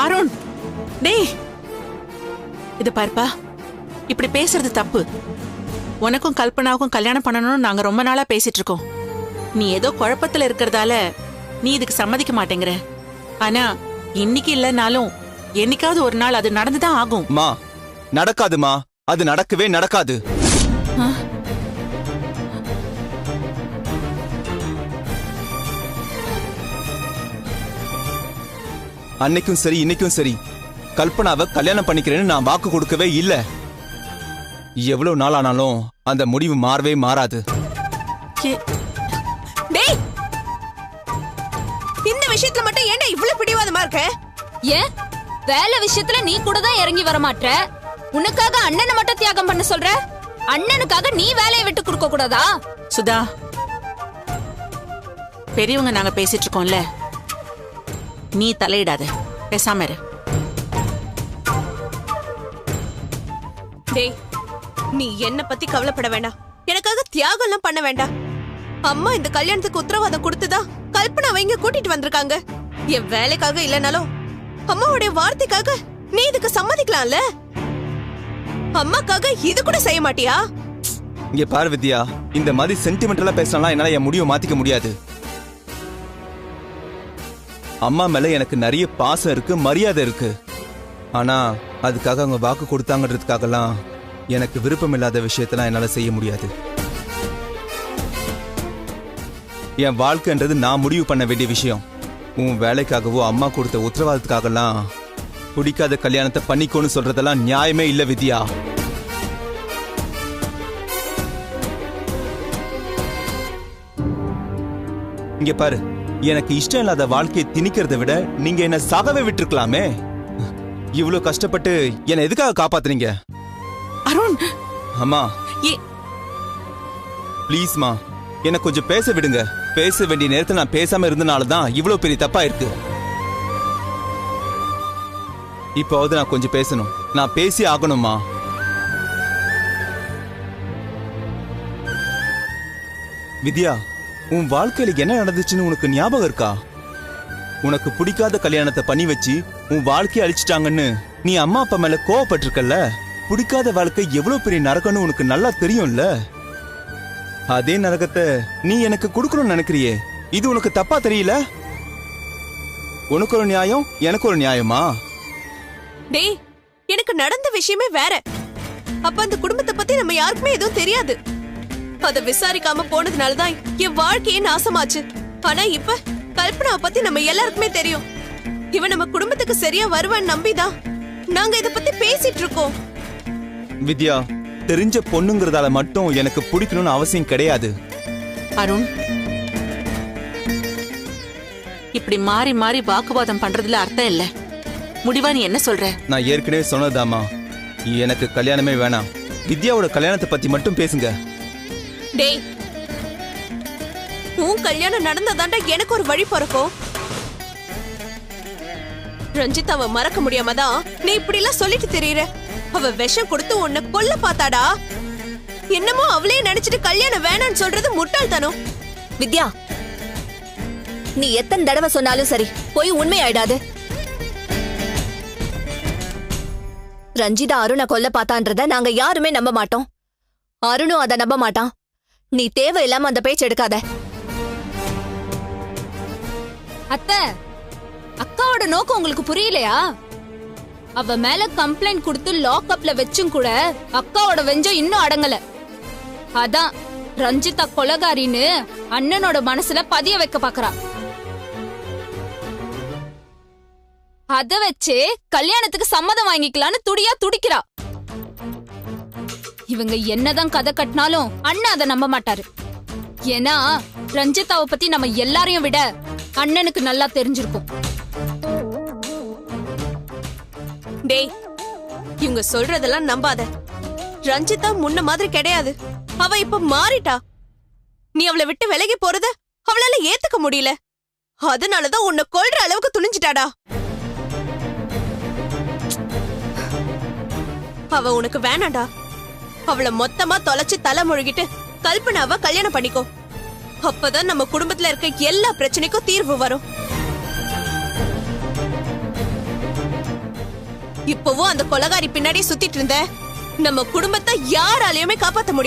அருண், டேய், இது பாருப்பா, இப்படி பேசுறது தப்பு. உனக்கும் கல்பனாவுக்கும் கல்யாணம் பண்ணணும்னு நாங்க ரொம்ப நாளா பேசிட்டு இருக்கோம். நீ ஏதோ குழப்பத்துல இருக்கிறதால நீ இதுக்கு சம்மதிக்க மாட்டேங்கிற. ஆனா இன்னைக்கு இல்லைனாலும் என்னைக்காவது ஒரு நாள் அது நடந்துதான் ஆகும். மா, நடக்காதுமா, அது நடக்கவே நடக்காது. அன்னைக்கும் சரி இன்னைக்கும் சரி கல்பனாவை கல்யாணம் பண்ணிக்கிறேன்னு நான் வாக்கு கொடுக்கவே இல்ல. எவ்வளவு நாள் ஆனாலும் அந்த முடிவு மாறவே மாறாது. இந்த விஷயத்துல மட்டும் ஏன்டா இவ்வளவு பிடிவாதமா இருக்க? ஏன் வேலை விஷயத்துல நீ கூட தான் இறங்கி வர மாட்ட? உனக்காக அண்ணனை மட்டும் தியாகம் பண்ண சொல்ற? அண்ணனுக்காக நீ வேலையை விட்டு கொடுக்க கூடாதா? சுதா, பெரியவங்க நாங்க பேசிட்டு இருக்கோம்ல, நீ தலையிடாத, பேசாம இரு. டேய், நீ என்ன பத்தி கவலைப்பட வேண்டாம். எனக்காக தியாகம் எல்லாம் பண்ண வேண்டாம். அம்மா இந்த கல்யாணத்துக்கு உத்தரவாதம் கொடுத்துதா கல்பனாவை இங்க கூட்டிட்டு வந்திருக்காங்க. என் வேலைக்காக இல்லனாலும் அம்மாவுடைய வார்த்தைக்காக நீ இதுக்கு சம்மதிக்கலாம்ல? அம்மாக்காக இது கூட செய்ய மாட்டியா? இங்க பாரு வித்யா, இந்த மாதிரி சென்டிமெண்டலா பேசலாம் என்னால என் முடிவை மாத்திக்க முடியாது. அம்மா மேல எனக்கு நிறைய பாசம் இருக்கு, மரியாதை இருக்கு. ஆனா அதுக்காக அவங்க வாக்கு கொடுத்தாங்கன்றதுக்காகலாம் எனக்கு விருப்பம் இல்லாத விஷயத்தெல்லாம் என்னால செய்ய முடியாது. என் வாழ்க்கைன்றது நான் முடிவு பண்ண வேண்டிய விஷயம். உன் வேலைக்காகவோ அம்மா கொடுத்த உத்தரவாதத்துக்காகலாம் பிடிக்காத கல்யாணத்தை பண்ணிக்கோன்னு சொல்றதெல்லாம் நியாயமே இல்ல வித்யா. இங்க பாரு, எனக்கு இஷ்டம் இல்லாத வாழ்க்கையை திணிக்கிறத விட நீங்க என்ன சாகவே விட்டுருக்கலாமே. இவ்வளவு கஷ்டப்பட்டு என்ன எதுக்காக காப்பாத்துறீங்க? அருண், அம்மா ப்ளீஸ்மா, என்ன கொஞ்சம் பேச விடுங்க. பேச வேண்டிய நேரத்தில் நான் பேசாம இருந்தனாலதான் இவ்வளவு பெரிய தப்பா இருக்கு. இப்போது நான் கொஞ்சம் பேசணும். நான் பேசி ஆகணுமா? வித்யா, உன் வாழ்க்கையில என்ன நடந்துச்சுன்னு உனக்கு ஞாபகம் இருக்கா? உனக்கு பிடிக்காத கல்யாணத்தை பண்ணி வச்சு உன் வாழ்க்கையை அழிச்சிட்டாங்கன்னு நீ அம்மா அப்பா மேல கோவப்பட்டிருக்கல்ல. பிடிக்காத வாழ்க்கை எவ்வளவு பெரிய நரகம்னு உனக்கு நல்லா தெரியும்ல. அதே நரகத்தை நீ எனக்கு கொடுக்கணும்னு நினைக்கிறியே, இது உனக்கு தப்பா தெரியல? உனக்கு ஒரு நியாயம், எனக்கு ஒரு நியாயமா? டேய், எனக்கு நடந்த விஷயமே வேற. அப்ப அந்த குடும்பத்தை பத்தி நம்ம யாருக்குமே எதுவும் தெரியாது. அத விசாரிக்காம போனதுனாலதான் என் வாழ்க்கையே நாசமாச்சு. ஆனா இப்ப கல்பனாவை பத்தி நம்ம எல்லாருக்குமே தெரியும். இவன் நம்ம குடும்பத்துக்கு சரியா வருவான்னு நம்பிதான் நாங்க இத பத்தி பேசிட்டு இருக்கோம். வித்யா, தெரிஞ்ச பொண்ணுங்கிறதால மட்டும் எனக்கு பிடிக்கணும்னு அவசியம் கிடையாது. அருண், இப்படி மாறி மாறி வாக்குவாதம் பண்றதுல அர்த்தம் இல்ல. முடிவா நீ என்ன சொல்ற? நான் ஏற்கனவே சொன்னதாமா, எனக்கு கல்யாணமே வேணாம். வித்யாவோட கல்யாணத்தை பத்தி மட்டும் பேசுங்க. டேய், உன் கல்யாணம் நடந்ததாண்டா எனக்கு ஒரு வழி பிறக்கும். ரஞ்சிதாவை மறக்க முடியாமதான் நீ இப்படி எல்லாம் சொல்லிட்டு தெரியற. அவ விஷம் கொடுத்து உன்னை கொல்ல பார்த்தாடா. என்னமோ அவளே நினைச்சிட்டு கல்யாணம் வேணான்னு சொல்றது முட்டாள்தனம். வித்யா, நீ எத்தனை தடவை சொன்னாலும் சரி, போய் உண்மையாயிடாது. ரஞ்சிதா அருணை கொல்ல பார்த்தான்றத நாங்க யாருமே நம்ப மாட்டோம். அருணும் அதை நம்ப மாட்டான். நீ தேவையில்லாம அந்த பேச்சு எடுக்காத. அத்தை, அக்காவோட நோக்கம் உங்களுக்கு புரியலையா? அவ மேல கம்ப்ளைண்ட் கொடுத்து லாக்அப்ல வச்சும் கூட அக்காவோட வெஞ்சம் இன்னும் அடங்கல. அதான் ரஞ்சிதா கொலகாரின்னு அண்ணனோட மனசுல பதிய வைக்க பாக்குறா. அத வச்சு கல்யாணத்துக்கு சம்மதம் வாங்கிக்கலான்னு துடியா துடிக்கிறா. இவங்க என்னதான் கதை கட்டினாலும் அண்ணன் அதை நம்ப மாட்டாரு. ஏன்னா ரஞ்சிதாவை பத்தி நம்ம எல்லாரையும் விட அண்ணனுக்கு நல்லா தெரிஞ்சிருக்கும். டேய், இவங்க சொல்றதெல்லாம் நம்பாத. ரஞ்சிதா முன்ன மாதிரி கிடையாது. அவ இப்ப மாறிட்டா. நீ அவளை விட்டு விலகி போறத அவளால ஏத்துக்க முடியல. அதனாலதான் உன்னை கொல்ற அளவுக்கு துணிஞ்சிட்டாடா. அவ உனக்கு வேணாண்டா. அவளை மொத்தமா தொலைச்சு தலை முழுகிட்டு கல்பனாவை கல்யாணம் பண்ணிக்கோ. அப்பதான் நம்ம குடும்பத்துல இருக்க எல்லா பிரச்சனைக்கும் தீர்வு வரும். இப்பவும் அந்த கொலகாரி பின்னாடி சுத்திட்டு இருந்த நம்ம குடும்பத்தை யாராலையுமே காப்பாத்த முடியாது.